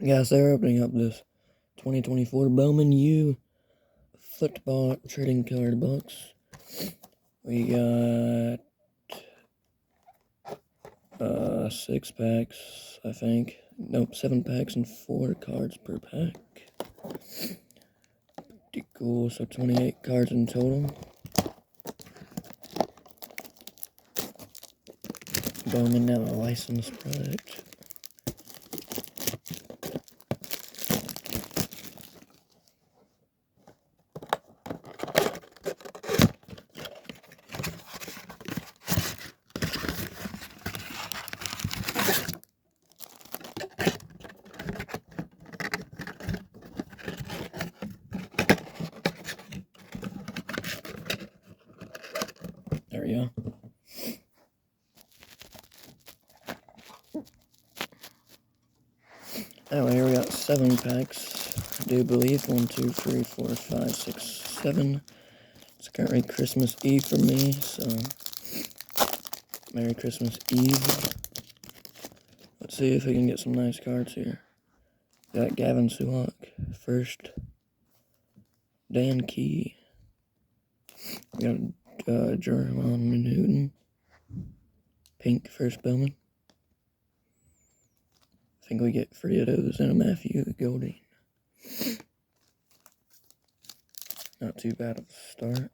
Guys, they're opening up this 2024 Bowman U football trading card box. We got 6 packs, I think. Nope, 7 packs and 4 cards per pack. Pretty cool. So 28 cards in total. Bowman now a licensed product. There we go. Anyway, here we got 7 packs, I do believe. 1, 2, 3, 4, 5, 6, 7. It's currently Christmas Eve for me, so Merry Christmas Eve. Let's see if we can get some nice cards here. Got Gavin Sulak first. Dan Key. We got Jerome Newton. Pink first Bowman. I think we get 3 of those and a Matthew Golding. Not too bad of a start.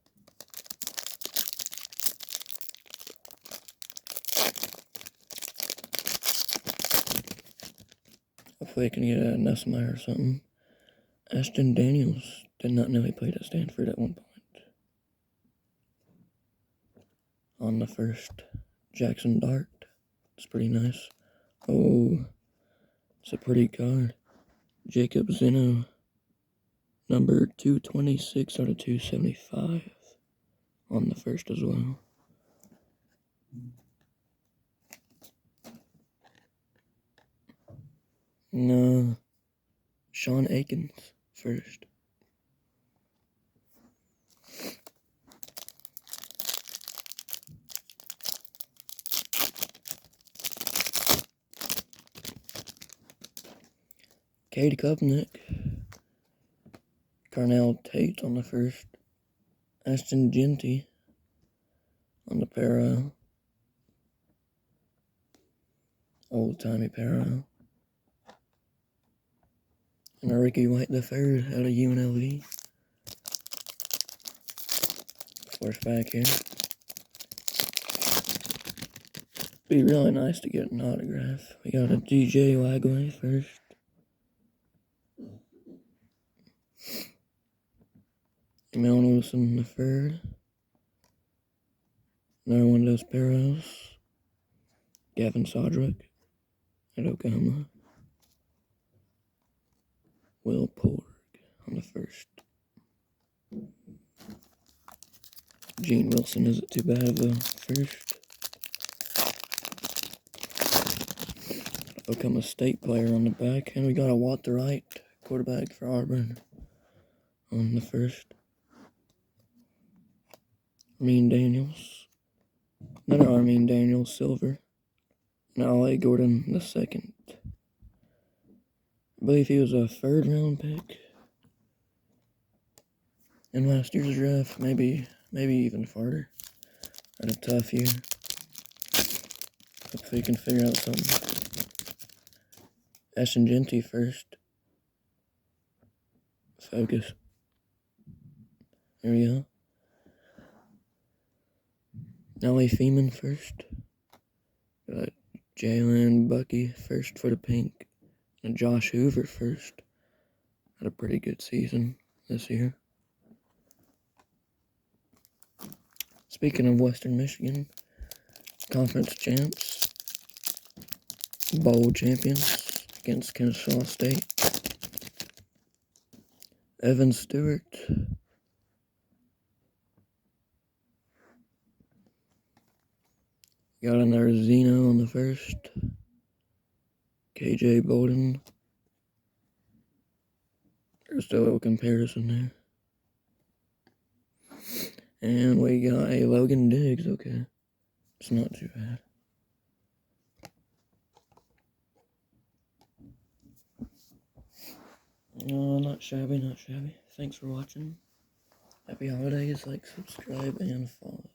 Hopefully I can get a Nussmeyer or something. Ashton Daniels. Did not know he played at Stanford at one point. On the first, Jackson Dart. It's pretty nice. Oh, it's a pretty card. Jacob Zeno. Number 226 out of 275. On the first as well. No. Sean Akins first. Cade Klubnik. Carnell Tate on the first. Ashton Genty on the parallel. Old-timey parallel. And a Ricky White the third out of UNLV. First back here. Be really nice to get an autograph. We got a DJ Wagway first. Emil Wilson the third. Another one of those parallels. Gavin Sodrick at Oklahoma. Will Porg on the first. Gene Wilson isn't too bad of a first. Oklahoma State player on the back. And we got a Walter Wright, quarterback for Auburn, on the first. Armeen Daniels. Another Armeen Daniels, silver. And L.A. Gordon the second. I believe he was a 3rd round pick in last year's draft. Maybe even farther. Had a tough year. Hopefully you can figure out something. Ashton Genty first. Focus. There we go. Ellie Feeman first. Got Jalen Bucky first for the pink. And Josh Hoover first. Had a pretty good season this year. Speaking of Western Michigan, conference champs, bowl champions against Kennesaw State. Evan Stewart. Got another Zeno on the first. KJ Bolden. There's still a little comparison there. And we got a Logan Diggs, okay. It's not too bad. Not shabby, not shabby. Thanks for watching. Happy holidays, like, subscribe, and follow.